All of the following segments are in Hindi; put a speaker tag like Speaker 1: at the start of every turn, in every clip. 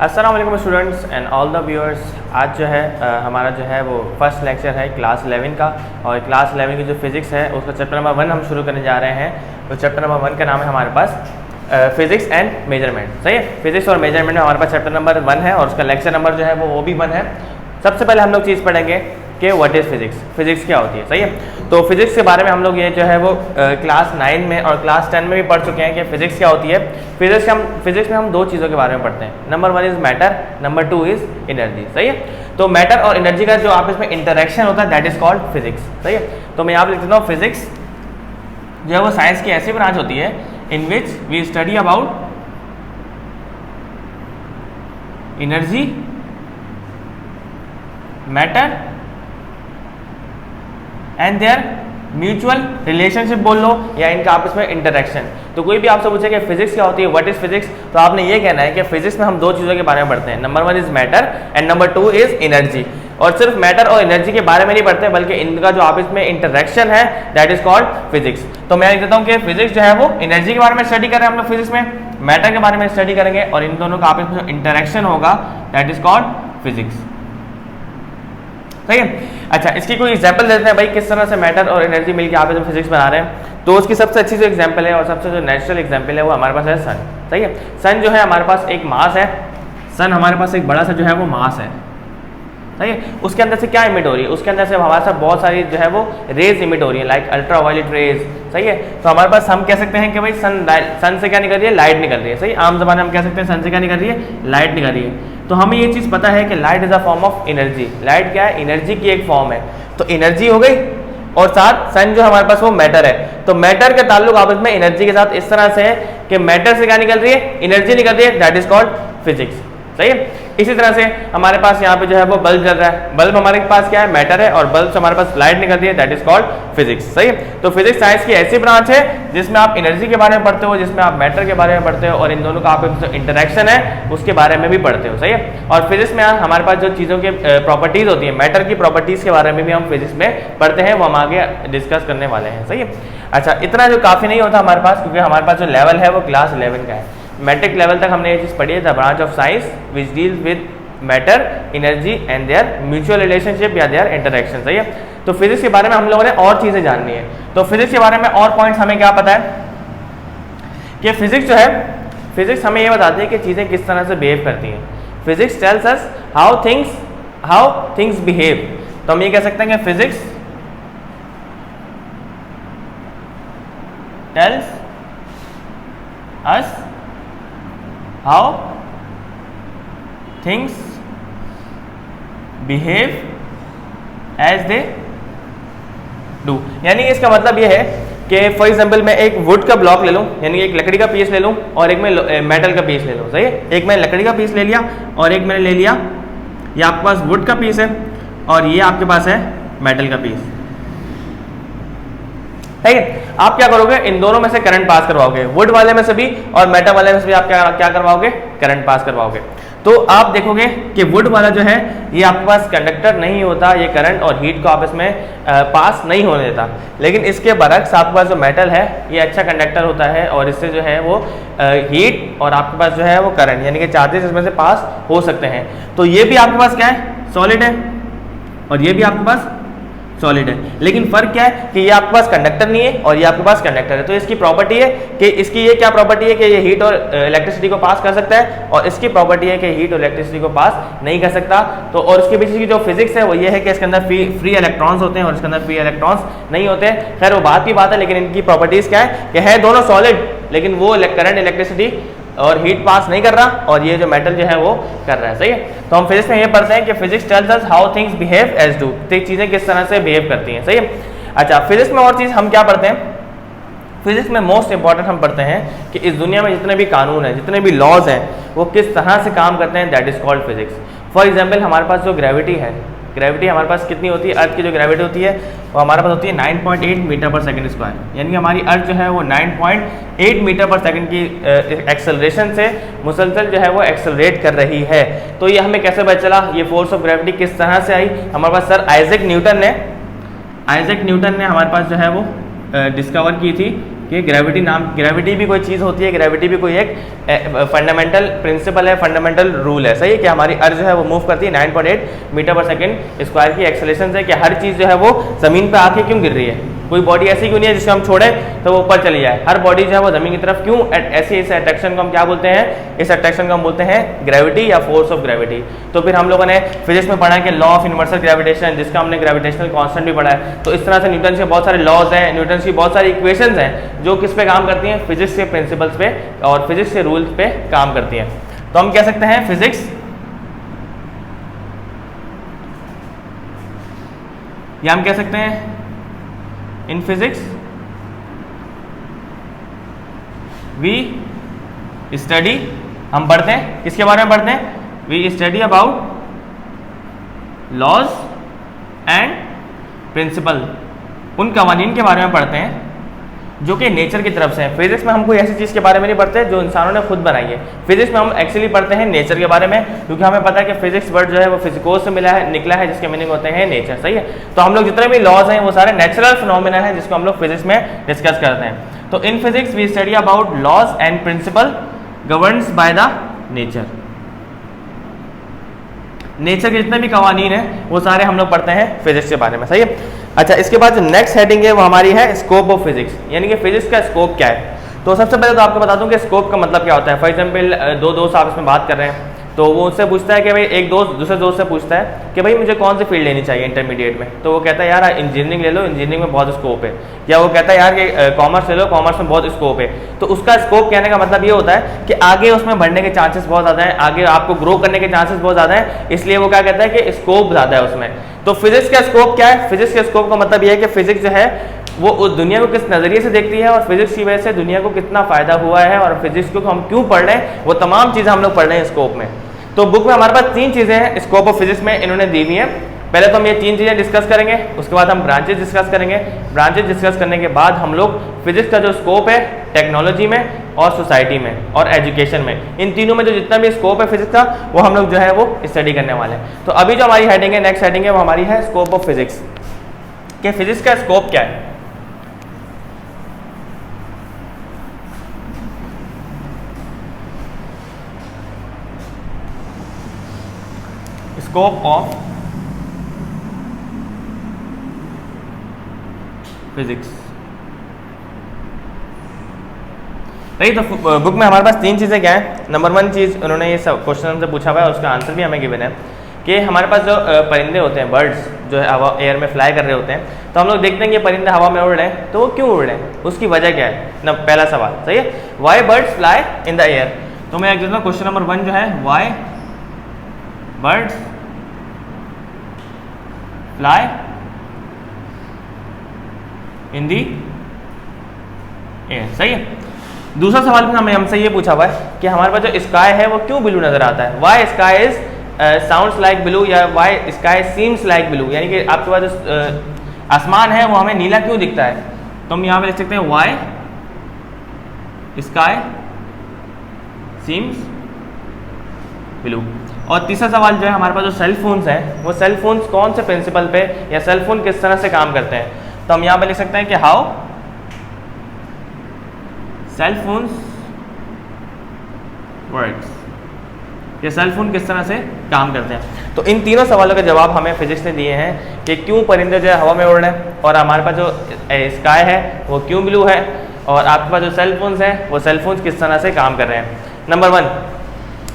Speaker 1: अस्सलाम वालेकुम students and all the viewers. आज जो है हमारा जो है वो फर्स्ट लेक्चर है क्लास 11 का, और क्लास 11 की जो फिज़िक्स है उसका चैप्टर नंबर 1 हम शुरू करने जा रहे हैं। तो चैप्टर नंबर 1 का नाम है हमारे पास फिज़िक्स एंड मेजरमेंट। सही है, फिज़िक्स और मेजरमेंट में हमारे पास चैप्टर नंबर 1 है और उसका लेक्चर नंबर जो है वो भी 1 है। सबसे पहले हम लोग चीज़ पढ़ेंगे कि व्हाट इज़ फिज़िक्स, फिज़िक्स क्या होती है। सही है, तो फिज़िक्स के बारे में हम लोग ये जो है वो क्लास 9 में और क्लास 10 में भी पढ़ चुके हैं कि फ़िज़िक्स क्या होती है। फिज़िक्स में हम दो चीज़ों के बारे में पढ़ते हैं। Number 1 is matter, number 2 is energy. सही है, तो मैटर और एनर्जी का जो आपस में इंटरेक्शन होता है दैट इज़ कॉल्ड फिज़िक्स। सही है, तो मैं यहाँ पर लिख देता हूँ फिज़िक्स जो है वो साइंस की ऐसी ब्रांच होती है in which we study about energy, matter and their mutual relationship बोल लो या इनका आपस में इंटरेक्शन। तो कोई भी आपसे पूछे कि फिजिक्स क्या होती है, व्हाट इज फिजिक्स, तो आपने ये कहना है कि फिजिक्स में हम दो चीज़ों के बारे में पढ़ते हैं। Number 1 is matter and number 2 is energy. और सिर्फ मैटर और एनर्जी के बारे में नहीं पढ़ते बल्कि इनका जो आपस में इंटरेक्शन है दैट इज कॉल्ड फिजिक्स। तो मैं लिख देता हूँ कि फिजिक्स जो है वो एनर्जी के बारे में स्टडी कर रहे हैं हम लोग फिजिक्स में, मैटर के बारे में स्टडी करेंगे और इन दोनों का आपस में जो इंटरेक्शन होगा दैट इज कॉल्ड फिजिक्स। सही है, अच्छा इसकी कोई एग्जांपल देते हैं भाई किस तरह से मैटर और एनर्जी मिलकर आपस में फिजिक्स बना रहे हैं। तो उसकी सबसे अच्छी जो एग्जांपल है और सबसे जो नेचुरल एग्जांपल है वो हमारे पास है सन। सही है, सन जो है हमारे पास एक मास है, सन हमारे पास एक बड़ा सा जो है वो मास है। सही है, उसके अंदर से क्या इमिट हो रही है, उसके अंदर से हमारे साथ बहुत सारी जो है वो रेज इमिट हो रही है लाइक अल्ट्रा वायलेट रेज। सही है, तो हमारे पास हम कह सकते हैं कि भाई सन से क्या निकल रही है, लाइट निकल रही है। सही, आम जबान में हम कह सकते हैं सन से क्या निकल रही है, लाइट निकल रही है। तो हमें ये चीज़ पता है कि light is a form of energy. Light क्या है, एनर्जी की एक फॉर्म है। तो एनर्जी हो गई और साथ सन जो हमारे पास वो मैटर है। तो मैटर का ताल्लुक आपस में एनर्जी के साथ इस तरह से है कि मैटर से क्या निकल रही है, एनर्जी निकल रही है, दैट इज कॉल्ड फिजिक्स। सही है, इसी तरह से हमारे पास यहाँ पे जो है वो बल्ब जल रहा है, बल्ब हमारे पास क्या है, मैटर है, और बल्ब से हमारे पास लाइट निकल रही है, दैट इज कॉल्ड फिजिक्स। सही है, तो फिजिक्स साइंस की ऐसी ब्रांच है जिसमें आप एनर्जी के बारे में पढ़ते हो, जिसमें आप मैटर के बारे में पढ़ते हो और इन दोनों का आपस में इंटरेक्शन है उसके बारे में भी पढ़ते हो। सही है, और फिजिक्स में हमारे पास जो चीज़ों के प्रॉपर्टीज होती है, मैटर की प्रॉपर्टीज के बारे में भी हम फिजिक्स में पढ़ते हैं, वो हम आगे डिस्कस करने वाले हैं। सही है, अच्छा इतना जो काफ़ी नहीं होता हमारे पास, क्योंकि हमारे पास जो लेवल है वो क्लास 11 का है। मैट्रिक लेवल तक हमने ये चीज़ पढ़ी है, the branch of science which deals with matter, energy and their mutual relationship या देयर इंटरेक्शन। सही है, तो फिजिक्स के बारे में हम लोगों ने और चीज़ें जाननी है। तो फिजिक्स के बारे में और पॉइंट्स हमें क्या पता है कि फिजिक्स जो है, फिजिक्स हमें ये बताती है कि चीज़ें किस तरह से बिहेव करती हैं। Physics tells us how things behave. तो हम ये कह सकते हैं कि physics tells us how things behave as they do. यानी इसका मतलब ये है कि फॉर एग्जाम्पल मैं एक वुड का ब्लॉक ले लूँ, यानी एक लकड़ी का पीस ले लूँ और एक मैं मेटल का पीस ले लूँ। सही है, एक मैंने लकड़ी का पीस ले लिया और एक मैंने ले लिया, ये आपके पास वुड का पीस है और ये आपके पास है मेटल का पीस। ठीक है, आप क्या करोगे, इन दोनों में से करंट पास करवाओगे, वुड वाले में से भी और मेटल वाले में से भी आप क्या करवाओगे, करंट पास करवाओगे। तो आप देखोगे कि वुड वाला जो है ये आपके पास कंडक्टर नहीं होता, ये करंट और हीट को आपस में पास नहीं होने देता। लेकिन इसके बरक्स आपके पास जो मेटल है ये अच्छा कंडक्टर होता है और इससे जो है वो हीट और आपके पास जो है वो करंट यानी कि चार्जेस इसमें से पास हो सकते हैं। तो ये भी आपके पास क्या है, सॉलिड है, और ये भी आपके पास सॉलिड है। लेकिन फर्क क्या है कि ये आपके पास कंडक्टर नहीं है और ये आपके पास कंडक्टर है। तो इसकी प्रॉपर्टी है कि इसकी ये क्या प्रॉपर्टी है कि ये हीट और इलेक्ट्रिसिटी को पास कर सकता है और इसकी प्रॉपर्टी है कि हीट और इलेक्ट्रिसिटी को पास नहीं कर सकता। तो और इसके पीछे की जो फिजिक्स है वो ये है कि इसके अंदर फ्री इलेक्ट्रॉन्स होते हैं और इसके अंदर फ्री इलेक्ट्रॉन्स नहीं होते। खैर वो बात की बात है, लेकिन इनकी प्रॉपर्टीज क्या है कि है दोनों सॉलिड, लेकिन वो करंट इलेक्ट्रिसिटी और हीट पास नहीं कर रहा और ये जो मेटल जो है वो कर रहा है। सही है, तो हम फिजिक्स में ये पढ़ते हैं कि physics tells us how things behave as do, चीज़ें किस तरह से बिहेव करती हैं। सही है, अच्छा फिजिक्स में और चीज़ हम क्या पढ़ते हैं, फिजिक्स में मोस्ट इंपॉर्टेंट हम पढ़ते हैं कि इस दुनिया में जितने भी कानून हैं, जितने भी लॉज हैं, वो किस तरह से काम करते हैं, that is called physics. For example हमारे पास जो ग्रेविटी है, ग्रेविटी हमारे पास कितनी होती है, अर्थ की जो ग्रेविटी होती है वो हमारे पास होती है 9.8 मीटर पर सेकंड स्क्वायर। यानी कि हमारी अर्थ जो है वो 9.8 मीटर पर सेकंड की एक्सेलरेशन से मुसलसल जो है वो एक्सेलरेट कर रही है। तो ये हमें कैसे पता चला, ये फोर्स ऑफ ग्रेविटी किस तरह से आई, हमारे पास सर आइजैक न्यूटन ने हमारे पास जो है वो डिस्कवर की थी कि ग्रेविटी भी कोई चीज़ होती है, ग्रेविटी भी कोई एक फंडामेंटल प्रिंसिपल है, फंडामेंटल रूल है, सही है कि हमारी अर्थ जो है वो मूव करती है 9.8 मीटर पर सेकंड स्क्वायर की एक्सेलरेशन से, कि हर चीज़ जो है वो ज़मीन पर आके क्यों गिर रही है। कोई बॉडी ऐसी क्यों नहीं है जिसे हम छोड़े तो वो ऊपर चली जाए, हर बॉडी जो है वो जमीन की तरफ क्यों ऐसे, इस अट्रैक्शन को हम क्या बोलते हैं, इस अट्रैक्शन को हम बोलते हैं ग्रेविटी या फोर्स ऑफ ग्रेविटी। तो फिर हम लोगों ने फिजिक्स में पढ़ा है कि लॉ ऑफ यूनिवर्सल ग्रेविटेशन, जिसका हमने ग्रेविटेशनल कांस्टेंट भी पढ़ा है। तो इस तरह से न्यूटन के बहुत सारे लॉज हैं, न्यूटन की बहुत सारी इक्वेशंस हैं जो किस पे काम करती हैं, फिजिक्स के प्रिंसिपल्स पे और फिजिक्स के रूल्स पे काम करती हैं। तो हम कह सकते हैं फिजिक्स, या हम कह सकते हैं इन फिजिक्स वी स्टडी, हम पढ़ते हैं किसके बारे में पढ़ते हैं, we study about laws and principle, उन कवानीन के बारे में पढ़ते हैं जो कि नेचर की तरफ से है। फिजिक्स में हम कोई ऐसी चीज़ के बारे में नहीं पढ़ते जो इंसानों ने खुद बनाई है, फिजिक्स में हम एक्चुअली पढ़ते हैं नेचर के बारे में, क्योंकि हमें पता है कि फिजिक्स वर्ड जो है वो फिजिकोस से निकला है जिसके मीनिंग होते हैं नेचर, सही है। तो हम लोग जितने भी लॉज हैं वो सारे नेचुरल फिनोमेना है जिसको हम लोग फिजिक्स में डिस्कस करते हैं। तो in physics we study about laws and principle governed by the nature, nature के जितने भी कवानीन है वो सारे हम लोग पढ़ते हैं फिजिक्स के बारे में, सही है। अच्छा, इसके बाद जो नेक्स्ट हेडिंग है वो हमारी है स्कोप ऑफ फिजिक्स, यानी कि फिजिक्स का स्कोप क्या है। तो सबसे पहले तो आपको बता दूं कि स्कोप का मतलब क्या होता है। फॉर एग्जांपल दो दोस्त आपस में बात कर रहे हैं, तो वो उससे पूछता है कि भाई, एक दोस्त दूसरे दोस्त से पूछता है कि भाई मुझे कौन सी फील्ड लेनी चाहिए इंटरमीडिएट में, तो वो कहता है यार इंजीनियरिंग ले लो, इंजीनियरिंग में बहुत स्कोप है, या वो कहता है यार कि कॉमर्स ले लो, कॉमर्स में बहुत स्कोप है। तो उसका स्कोप कहने का मतलब ये होता है कि आगे उसमें बढ़ने के चांसेस बहुत ज़्यादा हैं, आगे आपको ग्रो करने के चांसेस बहुत ज़्यादा हैं, इसलिए वो क्या कहता है कि स्कोप ज़्यादा है उसमें। तो फिजिक्स का स्कोप क्या है, फिजिक्स के स्कोप का मतलब ये है कि फिजिक्स जो है वो उस दुनिया को किस नज़रिए से देखती है और फिजिक्स की वजह से दुनिया को कितना फ़ायदा हुआ है और फिजिक्स को हम क्यों पढ़ रहे हैं, वो तमाम चीज़ें हम लोग पढ़ रहे हैं स्कोप में। तो बुक में हमारे पास 3 चीज़ें हैं स्कोप ऑफ फिजिक्स में, इन्होंने दी हुई हैं। पहले तो हम ये 3 चीज़ें डिस्कस करेंगे, उसके बाद हम ब्रांचेज डिस्कस करेंगे, ब्रांचेज डिस्कस करने के बाद हम लोग फिजिक्स का जो स्कोप है टेक्नोलॉजी में और सोसाइटी में और एजुकेशन में, इन तीनों में जो जितना भी स्कोप है फिजिक्स का वो हम लोग जो है वो स्टडी करने वाले हैं। तो अभी जो हमारी हेडिंग है, नेक्स्ट हेडिंग है, वो हमारी है स्कोप ऑफ फिजिक्स, कि फिजिक्स का स्कोप क्या है। स्कोप ऑफ फिजिक्स, नहीं तो बुक में हमारे पास 3 चीज़ें क्या है। नंबर 1 चीज़ उन्होंने ये सब क्वेश्चन हमसे पूछा हुआ है, उसका आंसर भी हमें गिवन है कि हमारे पास जो परिंदे होते हैं, बर्ड्स जो है हवा एयर में फ्लाई कर रहे होते हैं, तो हम लोग देखते हैं कि परिंदे हवा में उड़ रहे हैं, तो वो क्यों उड़ रहे हैं, उसकी वजह क्या है ना, पहला सवाल, सही है। Why birds fly in the air. तो मैं एक क्वेश्चन नंबर 1 जो है, why birds fly in the air, सही है। दूसरा सवाल भी हमें हमसे ये पूछा हुआ है कि हमारे पास जो स्काई है वो क्यों ब्लू नजर आता है, why sky is sounds like blue, या why sky seems like blue, यानी कि आपके पास जो आसमान है वो हमें नीला क्यों दिखता है। तो हम यहाँ पे लिख सकते हैं वाई स्काई सीम्स ब्लू। और तीसरा सवाल जो है, हमारे पास जो सेल फोन्स हैं वो सेल फोन्स कौन से प्रिंसिपल पे या सेल फोन किस तरह से काम करते हैं। तो हम यहाँ पे लिख सकते हैं कि हाउ सेल फोन्स वर्क्स, ये सेल फोन किस तरह से काम करते हैं। तो इन तीनों सवालों के जवाब हमें फिजिक्स ने दिए हैं कि क्यों परिंदे जो है हवा में उड़ रहे हैं, और हमारे पास जो स्काई है वो क्यों ब्लू है, और आपके पास जो सेल फोन्स हैं वो सेल फोन्स किस तरह से काम कर रहे हैं। नंबर 1,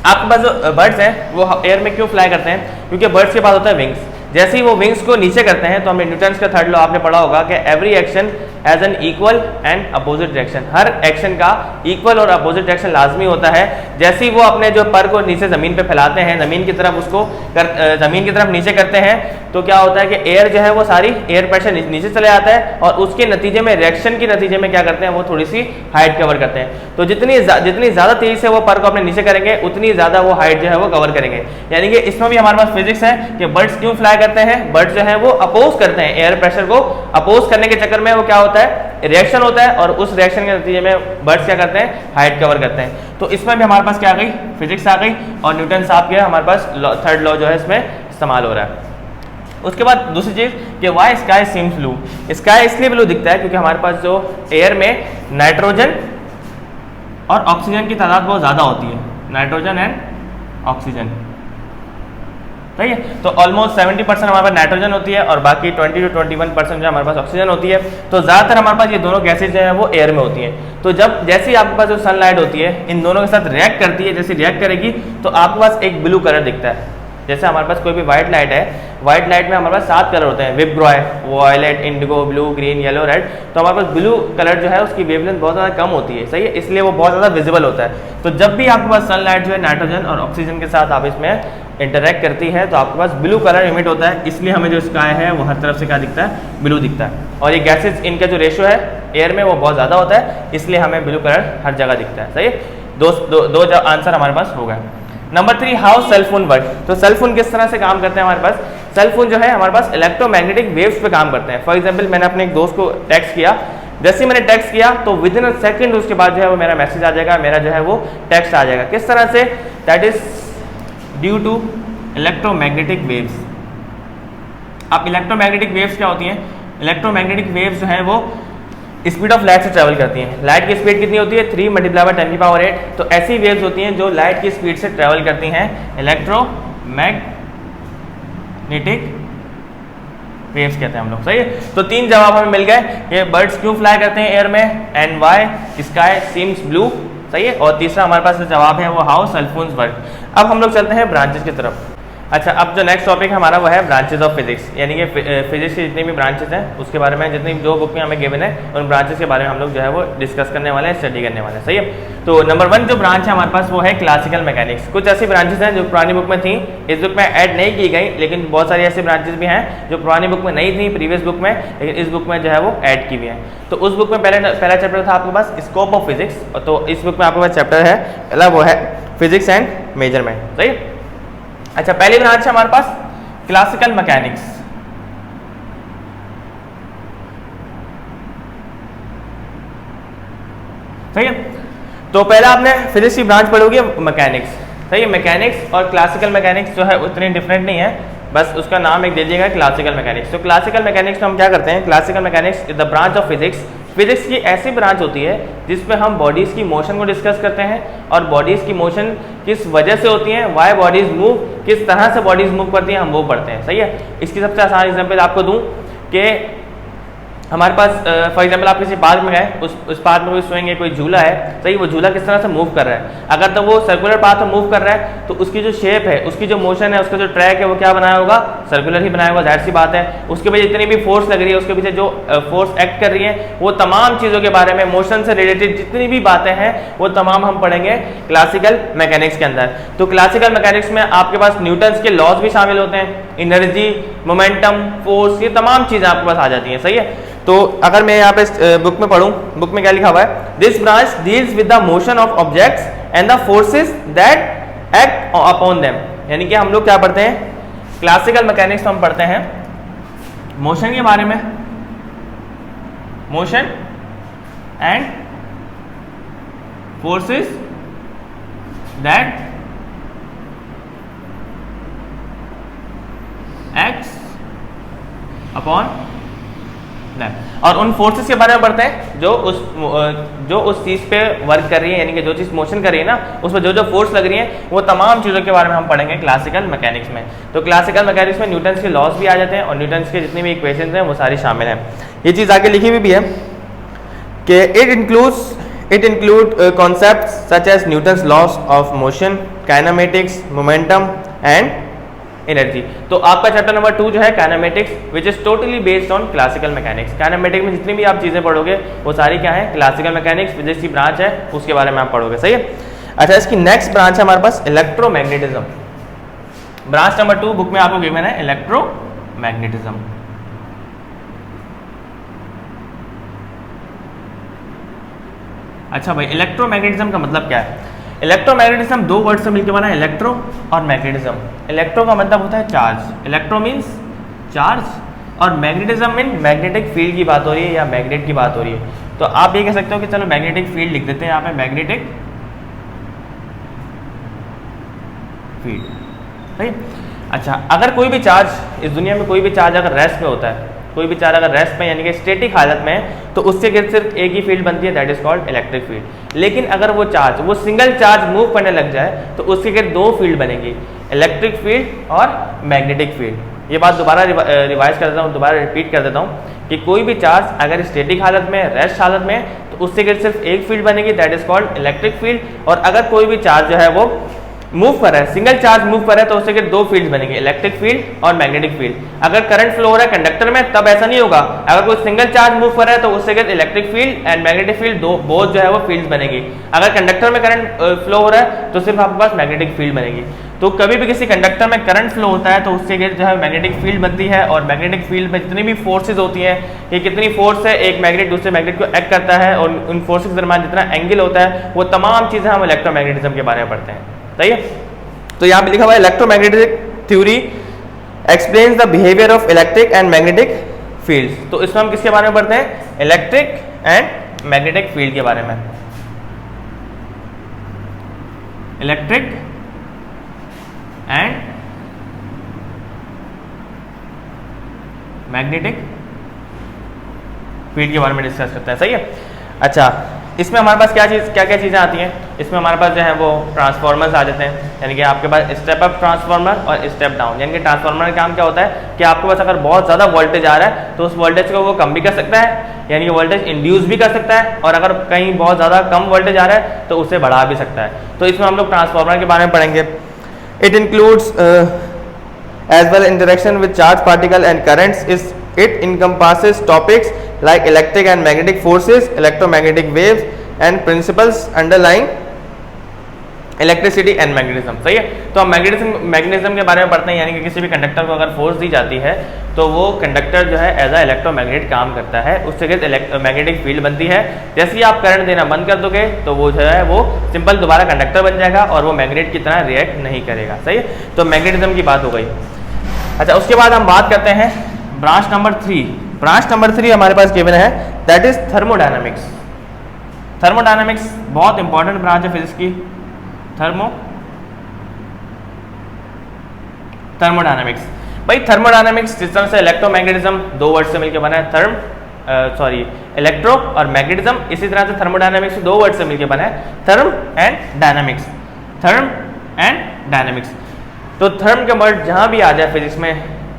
Speaker 1: आपके पास जो बर्ड्स हैं वो एयर में क्यों फ्लाई करते हैं, क्योंकि बर्ड्स के पास होता है विंग्स। जैसे ही वो विंग्स को नीचे करते हैं तो हमने न्यूटन्स का 3rd लॉ आपने पढ़ा होगा कि every action has an equal and opposite direction, her action का इक्वल और अपोजिट डायरेक्शन लाजमी होता है। जैसे ही वो अपने जो पर को नीचे ज़मीन पे फैलाते हैं, ज़मीन की तरफ उसको ज़मीन की तरफ नीचे करते हैं, तो क्या होता है कि एयर जो है वो सारी एयर प्रेशर नीचे चले जाता है, और उसके नतीजे में रिएक्शन के नतीजे में क्या करते हैं वो थोड़ी सी हाइट कवर करते हैं। तो जितनी ज़्यादा तेज़ी से वो पर को अपने नीचे करेंगे उतनी ज़्यादा वो हाइट जो है वो कवर करेंगे। यानी कि इसमें भी हमारे पास फिजिक्स है कि बर्ड्स क्यों फ्लाई करते हैं, बर्ड्स जो है वो अपोज करते हैं, एयर प्रेशर को अपोज करने के चक्कर में वो क्या होता है, रिएक्शन होता है, और उस रिएक्शन के नतीजे में बर्ड्स क्या करते हैं, हाइट कवर करते हैं। तो इसमें भी हमारे पास क्या आ गई, फिजिक्स आ गई, और न्यूटन साहब के हमारे पास 3rd लॉ जो है इसमें इस्तेमाल हो रहा है। उसके बाद दूसरी चीज़ कि why sky seems blue. Sky इसलिए ब्लू दिखता है क्योंकि हमारे पास जो एयर में नाइट्रोजन और ऑक्सीजन की तादाद बहुत ज़्यादा होती है, नाइट्रोजन एंड ऑक्सीजन, सही है। तो ऑलमोस्ट 70% हमारे पास नाइट्रोजन होती है और बाकी 20 to 21% जो हमारे पास ऑक्सीजन होती है। तो ज़्यादातर हमारे पास ये दोनों गैसेज जो है वो एयर में होती हैं। तो जब जैसे ही आपके पास जो सनलाइट होती है इन दोनों के साथ रिएक्ट करती है, जैसे रिएक्ट करेगी तो आपके पास एक ब्लू कलर दिखता है। जैसे हमारे पास कोई भी व्हाइट लाइट है, व्हाइट लाइट में हमारे पास 7 कलर होते हैं, VIBGYOR, violet, indigo, blue, green, yellow, red. तो हमारे पास ब्लू कलर जो है उसकी वेवलेंथ बहुत ज़्यादा कम होती है, सही है, इसलिए वो बहुत ज़्यादा विजिबल होता है। तो जब भी आपके पास सनलाइट जो है नाइट्रोजन और ऑक्सीजन के साथ आप इसमें इंटरेक्ट करती है तो आपके पास ब्लू कलर इमिट होता है, इसलिए हमें जो स्काई है वो हर तरफ से क्या दिखता है, ब्लू दिखता है। और ये गैसेज इनका जो रेशियो है एयर में वो बहुत ज़्यादा होता है, इसलिए हमें ब्लू कलर हर जगह दिखता है, सही है। दो आंसर हमारे पास हो गए। Number 3, how cell phone work. तो सेल फोन किस तरह से काम करते हैं हमारे पास, सेल फोन जो है हमारे पास इलेक्ट्रोमैग्नेटिक वेव्स पे काम करते हैं। फॉर एग्जांपल मैंने अपने एक दोस्त को टेक्स्ट किया, जैसे ही मैंने टेक्स्ट किया तो विद इन अ सेकंड उसके बाद जो है वो मेरा मैसेज आ जाएगा, मेरा जो है वो टेक्स्ट आ जाएगा। किस तरह से, that is due to electromagnetic waves. अब इलेक्ट्रोमैग्नेटिक वेव्स क्या होती हैं, इलेक्ट्रोमैग्नेटिक वेव्स जो है वो स्पीड ऑफ लाइट से ट्रैवल करती हैं। लाइट की स्पीड कितनी होती है, 3 × 10⁸। तो ऐसी वेव्स होती हैं जो लाइट की स्पीड से ट्रैवल करती हैं, इलेक्ट्रोमैग्नेटिक वेव्स कहते हैं हम लोग, सही है। तो 3 जवाब हमें मिल गए कि बर्ड्स क्यों फ्लाई करते हैं एयर में, and why sky seems blue, सही है। और तीसरा हमारे पास जो जवाब है वो हाउ सेल फोन्स वर्क। अब हम लोग चलते हैं ब्रांचेस की तरफ। अच्छा, अब जो नेक्स्ट टॉपिक हमारा वो है ब्रांचेस ऑफ फिजिक्स, यानी कि फिजिक्स की जितनी भी ब्रांचेस हैं उसके बारे में, जितनी जो बुक में हमें गिवन है उन ब्रांचेस के बारे में हम लोग जो है वो डिस्कस करने वाले हैं, स्टडी करने वाले हैं, सही है। तो नंबर 1 जो ब्रांच है हमारे पास वो है क्लासिकल मैकेनिक्स। कुछ ऐसी ब्रांचेस हैं जो पुरानी बुक में थी, इस बुक में ऐड नहीं की गई, लेकिन बहुत सारी ऐसी ब्रांचेस भी हैं जो पुरानी बुक में नहीं थी, प्रीवियस बुक में, लेकिन इस बुक में जो है वो ऐड की हुई है। तो उस बुक में पहला चैप्टर था आपके पास स्कोप ऑफ फिजिक्स, तो इस बुक में आपके पास चैप्टर है पहला वो है फिजिक्स एंड मेजरमेंट, सही है। अच्छा, पहली ब्रांच है हमारे पास क्लासिकल मैकेनिक्स। सही है। तो पहला आपने फिजिक्स की ब्रांच पढ़ोगे मैकेनिक्स, सही है। मैकेनिक्स और क्लासिकल मैकेनिक्स जो है उतनी डिफरेंट नहीं है, बस उसका नाम एक दे दीजिएगा क्लासिकल मैकेनिक्स। तो क्लासिकल मैकेनिक्स में हम क्या करते हैं, classical mechanics is the branch of physics. Physics की ऐसी ब्रांच होती है जिसमें हम बॉडीज़ की मोशन को डिस्कस करते हैं और बॉडीज़ की मोशन किस वजह से होती हैं, वाई बॉडीज़ मूव, किस तरह से बॉडीज़ मूव करती हैं, हम वो पढ़ते हैं, सही है। इसकी सबसे आसान एग्जांपल आपको दूं कि हमारे पास फॉर एग्जांपल आप किसी पार्क में गए, उस पार्क में कोई स्विंग है, कोई झूला है, सही, वो झूला किस तरह से मूव कर रहा है। अगर तो वो सर्कुलर पाथ में मूव कर रहा है तो उसकी जो शेप है, उसकी जो मोशन है, उसका जो ट्रैक है वो क्या बनाया होगा, सर्कुलर ही बनाया होगा, जाहिर सी बात है। उसके पीछे जितनी भी फोर्स लग रही है, उसके पीछे जो फोर्स एक्ट कर रही है, वो तमाम चीज़ों के बारे में, मोशन से रिलेटेड जितनी भी बातें हैं वो तमाम हम पढ़ेंगे क्लासिकल मैकेनिक्स के अंदर। तो क्लासिकल मैकेनिक्स में आपके पास न्यूटन्स के लॉज भी शामिल होते हैं, एनर्जी, मोमेंटम, फोर्स, ये तमाम चीज़ें आपके पास आ जाती हैं, सही है। तो अगर मैं यहाँ पे बुक में पढ़ूँ, बुक में क्या लिखा हुआ है, this branch deals with the motion of objects and the forces that act upon them. यानी कि हम लोग क्या पढ़ते हैं, क्लासिकल मैकेनिक्स में हम पढ़ते हैं मोशन के बारे में, motion and forces that acts upon, और उन फोर्सेस के बारे में पढ़ते हैं जो उस चीज़ पे वर्क कर रही है, यानी कि जो चीज़ मोशन कर रही है ना, उस पर जो जो फोर्स लग रही है वो तमाम चीज़ों के बारे में हम पढ़ेंगे क्लासिकल मैकेनिक्स में। तो क्लासिकल मैकेनिक्स में न्यूटन्स के लॉज भी आ जाते हैं और न्यूटन्स के जितनी भी इक्वेशंस हैं वो सारी शामिल हैं। ये चीज़ आगे लिखी हुई भी है कि it include concepts such as Newton's laws of motion, kinematics, momentum and energy. तो आपका चैप्टर नंबर 2 जो है kinematics, which is totally based on classical mechanics. Kinematics में जितनी भी आप चीज़ें पढ़ोगे वो सारी क्या है, क्लासिकल मैकेनिक्स, फिजिक्स की ब्रांच है, उसके बारे में आप पढ़ोगे, सही है। अच्छा, इसकी नेक्स्ट ब्रांच है हमारे पास इलेक्ट्रोमैग्नेटिज्म। ब्रांच नंबर 2 बुक में आपको गिवन है इलेक्ट्रोमैग्नेटिज्म। अच्छा भाई, इलेक्ट्रोमैग्नेटिज्म का मतलब क्या है? इलेक्ट्रोमैग्नेटिज्म 2 वर्ड से मिलकर बना है, इलेक्ट्रो और मैग्नेटिज्म। इलेक्ट्रो का मतलब होता है चार्ज, इलेक्ट्रो मीन्स चार्ज, और मैग्नेटिज्म मीन मैग्नेटिक फील्ड की बात हो रही है या मैग्नेट की बात हो रही है। तो आप ये कह सकते हो कि चलो मैग्नेटिक फील्ड लिख देते हैं यहाँ पे, मैग्नेटिक फील्ड, राइट। अच्छा, अगर कोई भी चार्ज इस दुनिया में कोई भी चार्ज अगर रेस्ट में होता है, कोई भी चार्ज अगर रेस्ट में यानी कि स्टैटिक हालत में है, तो उसके गिर्द सिर्फ एक ही फील्ड बनती है, that is called electric field. लेकिन अगर वो सिंगल चार्ज मूव करने लग जाए तो उसके गिर्द दो फील्ड बनेगी, इलेक्ट्रिक फील्ड और मैग्नेटिक फील्ड। ये बात दोबारा रिवाइज कर देता हूँ, दोबारा रिपीट कर देता हूँ कि कोई भी चार्ज अगर स्टैटिक हालत में, रेस्ट हालत में, तो उससे गिर्द सिर्फ एक फील्ड बनेगी, that is called electric field. और अगर कोई भी चार्ज जो है वो मूव कर रहा है, सिंगल चार्ज मूव कर रहा है, तो उससे दो फील्ड बनेंगे, इलेक्ट्रिक फील्ड और मैग्नेटिक फील्ड। अगर करंट फ्लो हो रहा है कंडक्टर में तब ऐसा नहीं होगा, अगर कोई सिंगल चार्ज मूव कर रहा है तो उससे electric field and magnetic field दो बोथ जो है वो फील्ड बनेगी। अगर कंडक्टर में करंट फ्लो हो रहा है तो सिर्फ आपके पास मैग्नेटिक फील्ड बनेगी। तो कभी भी किसी कंडक्टर में करंट फ्लो होता है तो उससे जो है मैग्नेटिक फील्ड बनती है, और मैग्नेटिक फील्ड में जितनी भी फोर्सेज होती हैं, कि कितनी फोर्स है एक मैग्नेट दूसरे मैग्नेट को एक्ट करता है, और उन फोर्सेज के दरमियान जितना एंगल होता है, वो तमाम चीज़ें हम इलेक्ट्रोमैग्नेटिज्म के बारे में पढ़ते हैं। सही है, तो यहाँ पे लिखा हुआ है electromagnetic theory explains the behaviour of electric and magnetic fields. तो इसमें हम किसके बारे में पढ़ते हैं? इलेक्ट्रिक एंड मैग्नेटिक फील्ड के बारे में। इलेक्ट्रिक एंड मैग्नेटिक फील्ड के बारे में डिस्कस करते हैं। सही है। अच्छा, इसमें हमारे पास क्या क्या चीज़ें आती हैं? इसमें हमारे पास जो है वो ट्रांसफार्मर्स आ जाते हैं, यानी कि आपके पास स्टेप अप ट्रांसफार्मर और स्टेप डाउन। यानी कि ट्रांसफार्मर का काम क्या होता है कि आपके पास अगर बहुत ज़्यादा वोल्टेज आ रहा है तो उस वोल्टेज को वो कम भी कर सकता है, यानी कि वोल्टेज इंड्यूस भी कर सकता है, और अगर कहीं बहुत ज़्यादा कम वोल्टेज आ रहा है तो उसे बढ़ा भी सकता है। तो इसमें हम लोग ट्रांसफार्मर के बारे में पढ़ेंगे। It includes as well interaction with charge particle and currents. It encompasses topics like electric and magnetic forces, electromagnetic waves, and principles underlying electricity and magnetism. सही है। तो हम मैग्नेटिज्म के बारे में पढ़ते हैं, यानी कि किसी भी कंडक्टर को अगर फोर्स दी जाती है तो वो कंडक्टर जो है एज अ इलेक्ट्रोमैग्नेट काम करता है, उससे मैग्नेटिक फील्ड बनती है। जैसे ही आप करंट देना बंद कर दोगे तो वो जो है वो सिंपल दोबारा कंडक्टर बन जाएगा और वो मैग्नेट की तरह रिएक्ट नहीं करेगा। सही है। तो मैग्नेटिज्म की बात हो गई। अच्छा, उसके बाद हम बात करते हैं ब्रांच नंबर 3। ब्रांच नंबर 3 हमारे पास गिवन है, दैट इज थर्मोडायनामिक्स। थर्मोडायनामिक्स बहुत इंपॉर्टेंट ब्रांच है फिजिक्स की। थर्मोडायनामिक्स भाई, थर्मोडायनामिक्स जिस तरह से इलेक्ट्रोमैग्नेटिज्म दो वर्ड से मिलकर बना है, इलेक्ट्रो और मैग्नेटिज्म, इसी तरह से थर्मोडायनामिक्स दो वर्ड से मिलकर बना है, therm and dynamics. Therm and dynamics. तो थर्म के वर्ड जहां भी आ जाए फिजिक्स में,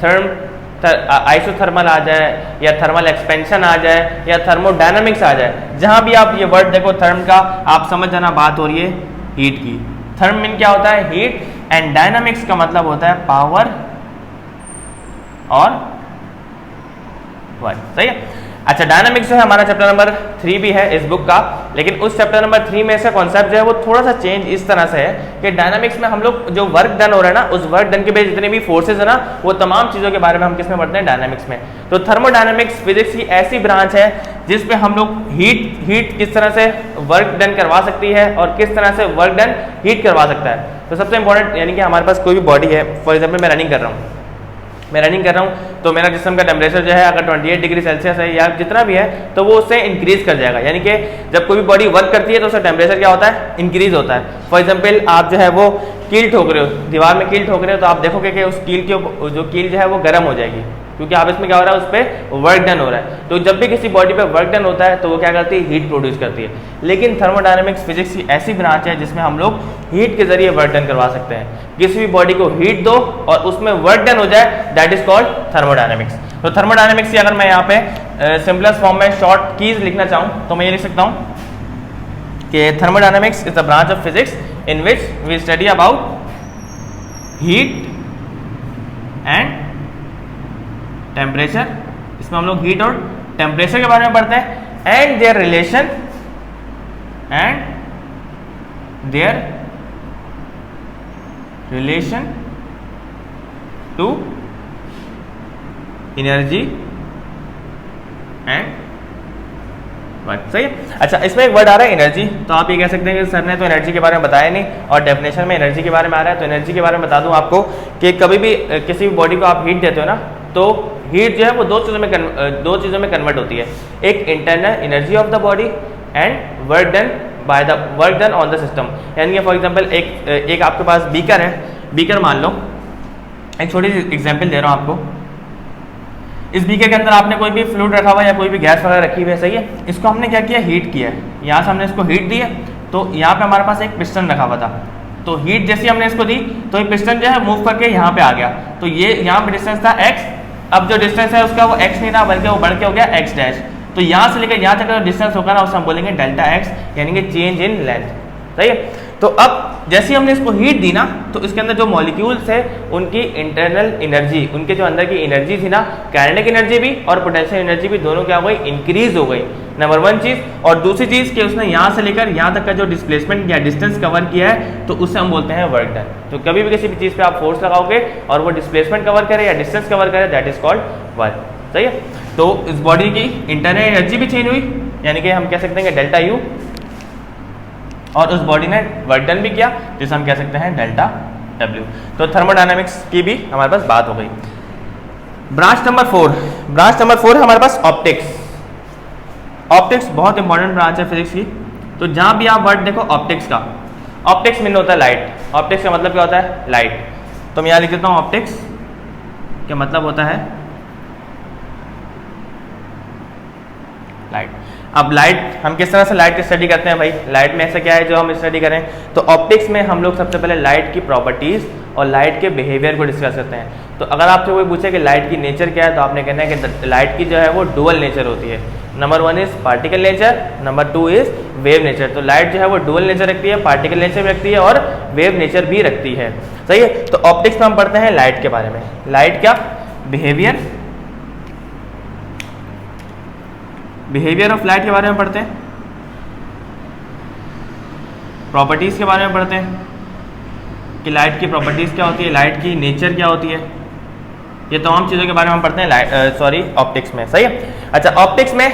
Speaker 1: थर्म आइसोथर्मल आ जाए या थर्मल एक्सपेंशन आ जाए या थर्मोडायनामिक्स आ जाए, जहां भी आप ये वर्ड देखो थर्म का, आप समझ जाना बात हो रही है हीट की। थर्म मीन क्या होता है? हीट। एंड डायनामिक्स का मतलब होता है पावर और वर्क। सही है। अच्छा, डायनामिक्स जो है हमारा चैप्टर नंबर 3 भी है इस बुक का, लेकिन उस चैप्टर नंबर 3 में से कॉन्सेप्ट जो है वो थोड़ा सा चेंज इस तरह से है कि डायनामिक्स में हम लोग जो वर्क डन हो रहा है ना, उस वर्क डन के बेस जितने भी फोर्सेज है ना, वो तमाम चीज़ों के बारे में हम किस में पढ़ते हैं? डायनामिक्स में। तो थर्मोडायनामिक्स फिजिक्स की ऐसी ब्रांच है जिस पे हम लोग हीट किस तरह से वर्क डन करवा सकती है और किस तरह से वर्क डन हीट करवा सकता है। तो सबसे इंपॉर्टेंट, यानी कि हमारे पास कोई भी बॉडी है, फॉर एग्जाम्पल मैं रनिंग कर रहा हूँ तो मेरा जिस्म का टेम्परेचर जो है अगर 28 डिग्री सेल्सियस है या जितना भी है तो वो उससे इंक्रीज कर जाएगा। यानी कि जब कोई भी बॉडी वर्क करती है तो उसका टेम्परेचर क्या होता है? इंक्रीज होता है। फॉर एग्जांपल आप जो है वो कील ठोक रहे हो, दीवार में कील ठोक रहे हो, तो आप देखोगे कि उस कील की जो कील जो है वो गर्म हो जाएगी, क्योंकि आप इसमें क्या हो रहा है? उस पर वर्क डन हो रहा है। तो जब भी किसी बॉडी पे वर्क डन होता है तो वो क्या करती है? हीट प्रोड्यूस करती है। लेकिन थर्मोडायनामिक्स फिजिक्स की ऐसी ब्रांच है जिसमें हम लोग हीट के जरिए वर्क डन करवा सकते हैं। किसी भी बॉडी को हीट दो और उसमें वर्क डन हो जाए, दैट इज कॉल्ड थर्मोडायनामिक्स। तो थर्मोडायनामिक्स की अगर मैं यहाँ पे सिंपलेस्ट फॉर्म में शॉर्ट कीज लिखना चाहूँ तो मैं ये लिख सकता हूँ कि thermodynamics is the branch of physics in which we study about heat and temperature. इसमें हम लोग हीट और टेम्परेचर के बारे में पढ़ते हैं, and their relation to energy and work. सही है। अच्छा, इसमें एक वर्ड आ रहा है एनर्जी, तो आप ये कह सकते हैं कि सर ने तो एनर्जी के बारे में बताया नहीं और डेफिनेशन में एनर्जी के बारे में आ रहा है। तो एनर्जी के बारे में बता दूं आपको कि कभी भी किसी भी बॉडी को आप हीट देते हो ना, तो हीट जो है वो दो चीज़ों में कन्वर्ट होती है। एक internal energy of the body and work done on the system. यानी कि फॉर एग्जांपल एक आपके पास बीकर है, बीकर मान लो एक छोटी सी एग्जाम्पल दे रहा हूँ आपको। इस बीकर के अंदर आपने कोई भी फ्लूइड रखा हुआ है या कोई भी गैस वगैरह रखी हुई है, सही है। इसको हमने क्या किया, हीट किया है। यहाँ से हमने इसको हीट दी है, तो यहाँ पे हमारे पास एक पिस्टन रखा हुआ था, तो हीट जैसी हमने इसको दी तो ये पिस्टन जो है मूव करके यहाँ पे आ गया। तो ये यहाँ पे डिस्टेंस था x, अब जो डिस्टेंस है उसका वो x नहीं था बल्कि वो बढ़ के हो गया x डैश। तो यहाँ से लेकर यहाँ तक जो डिस्टेंस होगा ना उसे हम बोलेंगे डेल्टा x, यानी कि चेंज इन लेंथ, सही है। तो अब जैसे हमने इसको हीट दी ना, तो इसके अंदर जो मॉलिक्यूल्स है उनकी इंटरनल एनर्जी, उनके जो अंदर की एनर्जी थी ना, काइनेटिक एनर्जी भी और पोटेंशियल एनर्जी भी दोनों क्या हो गई, इंक्रीज हो गई, नंबर वन चीज़। और दूसरी चीज़ कि उसने यहाँ से लेकर यहाँ तक का जो डिस्प्लेसमेंट या डिस्टेंस कवर किया है, तो उससे हम बोलते हैं वर्क डन। तो कभी भी किसी भी चीज़ पे आप फोर्स लगाओगे और वो डिस्प्लेसमेंट कवर करे या डिस्टेंस कवर करे, दैट इज कॉल्ड वर्क, सही है। तो इस बॉडी की इंटरनल एनर्जी भी चेंज हुई, यानी कि हम कह सकते हैं कि डेल्टा यू, और उस बॉडी ने वर्क डन भी किया, जिसे हम कह सकते हैं डेल्टा डब्ल्यू। तो थर्मोडायनामिक्स की भी हमारे पास बात हो गई। ब्रांच नंबर 4 है हमारे पास ऑप्टिक्स। ऑप्टिक्स बहुत इंपॉर्टेंट ब्रांच है फिजिक्स की। तो जहां भी आप वर्ड देखो ऑप्टिक्स का, ऑप्टिक्स मीन होता है लाइट। ऑप्टिक्स का मतलब क्या होता है, लाइट। तो मैं यहाँ लिख देता हूँ ऑप्टिक्स का मतलब होता है लाइट। अब लाइट, हम किस तरह से लाइट की स्टडी करते हैं भाई, लाइट में ऐसा क्या है जो हम स्टडी करें, तो ऑप्टिक्स में हम लोग सबसे पहले लाइट की प्रॉपर्टीज और लाइट के बिहेवियर को डिस्कस करते हैं। तो अगर आपसे कोई पूछे कि लाइट की नेचर क्या है, तो आपने कहना है कि लाइट की जो है वो डुअल नेचर होती है। Number 1 is particle nature, number 2 is wave nature. तो लाइट जो है वो डुअल नेचर रखती है, पार्टिकल नेचर भी रखती है और वेव नेचर भी रखती है, सही है। तो ऑप्टिक्स में हम पढ़ते हैं लाइट के बारे में। लाइट क्या, बिहेवियर ऑफ लाइट के बारे में पढ़ते हैं, प्रॉपर्टीज के बारे में पढ़ते हैं कि लाइट की प्रॉपर्टीज क्या होती है, लाइट की नेचर क्या होती है, ये तमाम चीज़ों के बारे में हम पढ़ते हैं ऑप्टिक्स में, सही है। अच्छा, ऑप्टिक्स में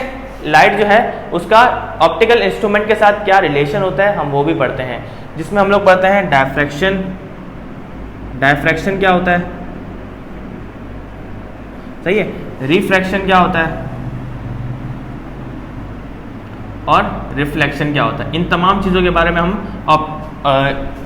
Speaker 1: लाइट जो है उसका ऑप्टिकल इंस्ट्रूमेंट के साथ क्या रिलेशन होता है, हम वो भी पढ़ते हैं, जिसमें हम लोग पढ़ते हैं डायफ्रैक्शन। डायफ्रैक्शन क्या होता है, सही है। रिफ्रैक्शन क्या होता है और रिफ्लेक्शन क्या होता है। इन तमाम चीज़ों के बारे में हम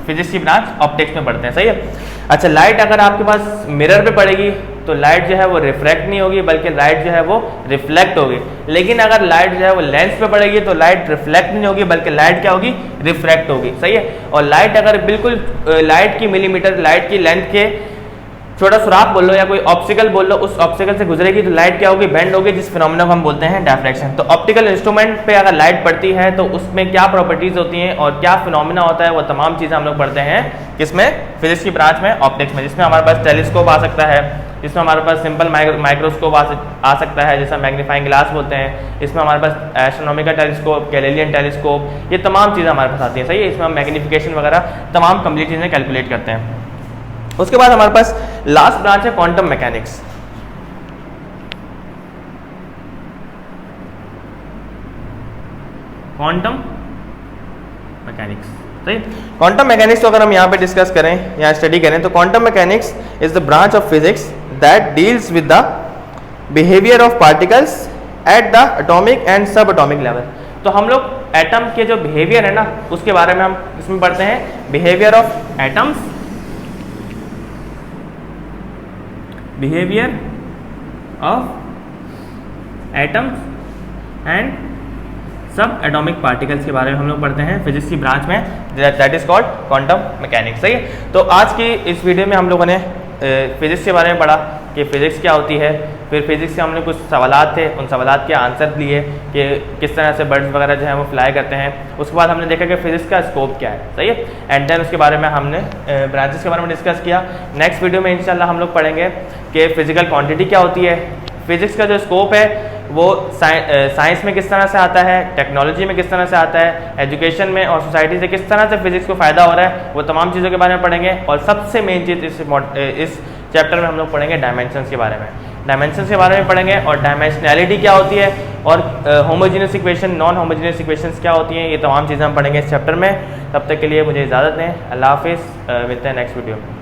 Speaker 1: फिजिक्स की ब्रांच ऑप्टिक्स में पढ़ते हैं, सही है। अच्छा, लाइट अगर आपके पास मिरर पे पड़ेगी तो लाइट जो है वो रिफ्रैक्ट नहीं होगी, बल्कि लाइट जो है वो रिफ्लेक्ट होगी। लेकिन अगर लाइट जो है वो लेंस पे पड़ेगी तो लाइट रिफ्लेक्ट नहीं होगी, बल्कि लाइट क्या होगी, रिफ्रैक्ट होगी, सही है। और लाइट अगर बिल्कुल लाइट की मिलीमीटर, लाइट की लेंथ के छोटा सुराख बोल लो या कोई ऑब्स्टिकल बोल लो, उस ऑब्स्टिकल से गुजरेगी तो लाइट क्या होगी, बेंड होगी, जिस फिनोमेना को हम बोलते हैं डायफ्रैक्शन। तो ऑप्टिकल इंस्ट्रूमेंट पे अगर लाइट पड़ती है तो उसमें क्या प्रॉपर्टीज होती हैं और क्या फिनोमेना होता है, वो तमाम चीज़ें हम लोग पढ़ते हैं किसमें, फिजिक्स की ब्रांच में ऑप्टिक्स में। जिसमें हमारे पास टेलीस्कोप आ सकता है, जिसमें हमारे पास सिंपल माइक्रोस्कोप आ सकता है, जैसा मैग्नीफाइंग ग्लास बोलते हैं। इसमें हमारे पास एस्ट्रोनॉमिकल टेलीस्कोप, गैलीलियन टेलीस्कोप, ये तमाम चीज़ें हमारे पास आती हैं, सही है। इसमें हम मैग्नीफिकेशन वगैरह तमाम कंप्लीट चीज़ें कैलकुलेट करते हैं। उसके बाद हमारे पास लास्ट ब्रांच है क्वांटम मैकेनिक्स। क्वांटम मैकेनिक्स, सही। क्वांटम मैकेनिक्स को अगर हम यहाँ पे डिस्कस करें या स्टडी करें तो quantum mechanics is the branch of physics that deals with the behaviour of particles at the atomic and सब एटॉमिक लेवल। तो हम लोग एटम के जो बिहेवियर है ना उसके बारे में हम इसमें पढ़ते हैं, behaviour of atoms, behaviour of atoms and सब एटॉमिक पार्टिकल्स के बारे में हम लोग पढ़ते हैं फिजिक्स की ब्रांच में, that is called quantum mechanics, सही है। तो आज की इस वीडियो में हम लोगों ने फिजिक्स के बारे में पढ़ा कि फिजिक्स क्या होती है, फिर फिजिक्स के हमने कुछ सवालात थे, उन सवालात के आंसर लिए कि किस तरह से बर्ड्स वगैरह जो है वो फ्लाई करते हैं। उसके बाद हमने देखा कि फिजिक्स का स्कोप क्या है, सही है। एंड देन उसके बारे में हमने ब्रांचेस के बारे में डिस्कस किया। नेक्स्ट वीडियो में इंशाल्लाह हम लोग पढ़ेंगे कि फिजिकल क्वांटिटी क्या होती है, फिजिक्स का जो स्कोप है वो साइंस में किस तरह से आता है, टेक्नोलॉजी में किस तरह से आता है, एजुकेशन में और सोसाइटी से किस तरह से फिजिक्स को फ़ायदा हो रहा है, वो तमाम चीज़ों के बारे में पढ़ेंगे। और सबसे मेन चीज़ इस चैप्टर में हम लोग पढ़ेंगे डायमेंशंस के बारे में, डायमेंशंस के बारे में पढ़ेंगे और डायमेंशनैलिटी क्या होती है और homogeneous equation, non homogeneous equations क्या होती हैं, ये तमाम चीज़ें हम पढ़ेंगे इस चैप्टर में। तब तक के लिए मुझे इजाज़त दें, अल्लाह हाफिज़, मिलते हैं नेक्स्ट वीडियो में।